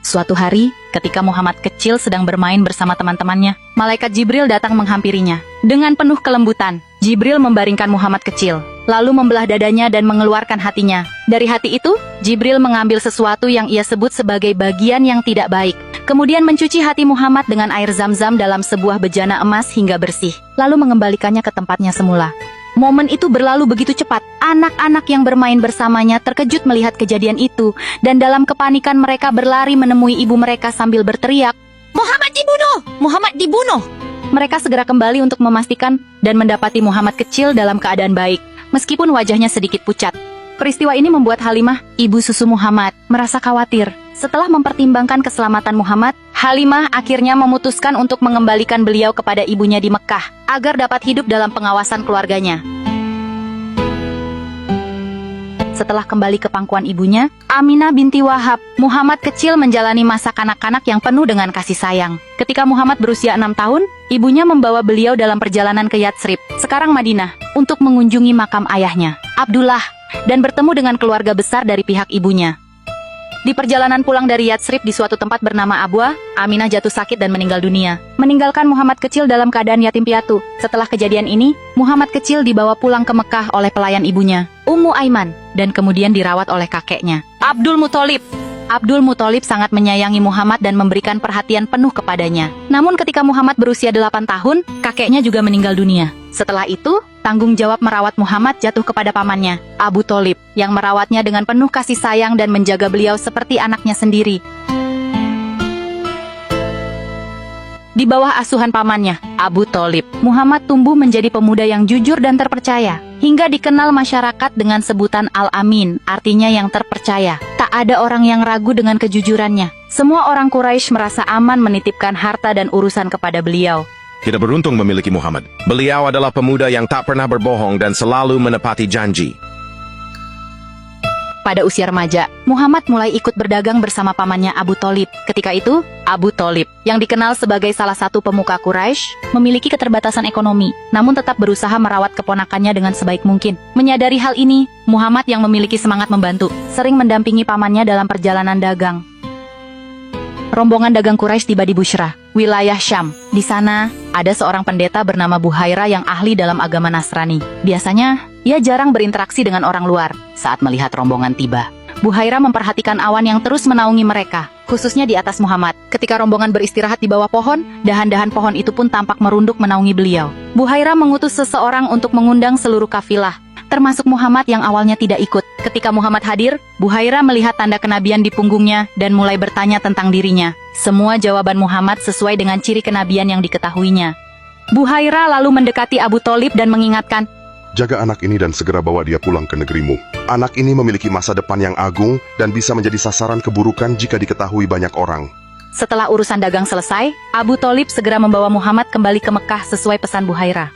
Suatu hari, ketika Muhammad kecil sedang bermain bersama teman-temannya, malaikat Jibril datang menghampirinya. Dengan penuh kelembutan, Jibril membaringkan Muhammad kecil, lalu membelah dadanya dan mengeluarkan hatinya. Dari hati itu, Jibril mengambil sesuatu yang ia sebut sebagai bagian yang tidak baik, kemudian mencuci hati Muhammad dengan air zam-zam dalam sebuah bejana emas hingga bersih, lalu mengembalikannya ke tempatnya semula. Momen itu berlalu begitu cepat. Anak-anak yang bermain bersamanya terkejut melihat kejadian itu, dan dalam kepanikan mereka berlari menemui ibu mereka sambil berteriak, "Muhammad dibunuh! Muhammad dibunuh!" Mereka segera kembali untuk memastikan dan mendapati Muhammad kecil dalam keadaan baik, meskipun wajahnya sedikit pucat. Peristiwa ini membuat Halimah, ibu susu Muhammad, merasa khawatir. Setelah mempertimbangkan keselamatan Muhammad, Halimah akhirnya memutuskan untuk mengembalikan beliau kepada ibunya di Mekkah, agar dapat hidup dalam pengawasan keluarganya. Setelah kembali ke pangkuan ibunya, Aminah binti Wahab, Muhammad kecil menjalani masa kanak-kanak yang penuh dengan kasih sayang. Ketika Muhammad berusia 6 tahun, ibunya membawa beliau dalam perjalanan ke Yatsrib, sekarang Madinah, untuk mengunjungi makam ayahnya, Abdullah, dan bertemu dengan keluarga besar dari pihak ibunya. Di perjalanan pulang dari Yatsrib di suatu tempat bernama Abwa, Aminah jatuh sakit dan meninggal dunia, meninggalkan Muhammad kecil dalam keadaan yatim piatu. Setelah kejadian ini, Muhammad kecil dibawa pulang ke Mekah oleh pelayan ibunya, Ummu Aiman, dan kemudian dirawat oleh kakeknya, Abdul Muthalib. Abdul Muthalib sangat menyayangi Muhammad dan memberikan perhatian penuh kepadanya. Namun ketika Muhammad berusia 8 tahun, kakeknya juga meninggal dunia. Setelah itu, tanggung jawab merawat Muhammad jatuh kepada pamannya, Abu Thalib, yang merawatnya dengan penuh kasih sayang dan menjaga beliau seperti anaknya sendiri. Di bawah asuhan pamannya, Abu Thalib, Muhammad tumbuh menjadi pemuda yang jujur dan terpercaya, hingga dikenal masyarakat dengan sebutan Al-Amin, artinya yang terpercaya. Tak ada orang yang ragu dengan kejujurannya. Semua orang Quraisy merasa aman menitipkan harta dan urusan kepada beliau. Kita beruntung memiliki Muhammad. Beliau adalah pemuda yang tak pernah berbohong dan selalu menepati janji. Pada usia remaja, Muhammad mulai ikut berdagang bersama pamannya Abu Thalib. Ketika itu, Abu Thalib, yang dikenal sebagai salah satu pemuka Quraisy, memiliki keterbatasan ekonomi, namun tetap berusaha merawat keponakannya dengan sebaik mungkin. Menyadari hal ini, Muhammad yang memiliki semangat membantu, sering mendampingi pamannya dalam perjalanan dagang. Rombongan dagang Quraisy tiba di Bushra, wilayah Syam. Di sana, ada seorang pendeta bernama Buhaira yang ahli dalam agama Nasrani. Biasanya, ia jarang berinteraksi dengan orang luar. Saat melihat rombongan tiba, Buhaira memperhatikan awan yang terus menaungi mereka, khususnya di atas Muhammad. Ketika rombongan beristirahat di bawah pohon, dahan-dahan pohon itu pun tampak merunduk menaungi beliau. Buhaira mengutus seseorang untuk mengundang seluruh kafilah, termasuk Muhammad yang awalnya tidak ikut. Ketika Muhammad hadir, Buhaira melihat tanda kenabian di punggungnya dan mulai bertanya tentang dirinya. Semua jawaban Muhammad sesuai dengan ciri kenabian yang diketahuinya. Buhaira lalu mendekati Abu Thalib dan mengingatkan, "Jaga anak ini dan segera bawa dia pulang ke negerimu. Anak ini memiliki masa depan yang agung dan bisa menjadi sasaran keburukan jika diketahui banyak orang." Setelah urusan dagang selesai, Abu Thalib segera membawa Muhammad kembali ke Mekah sesuai pesan Buhaira.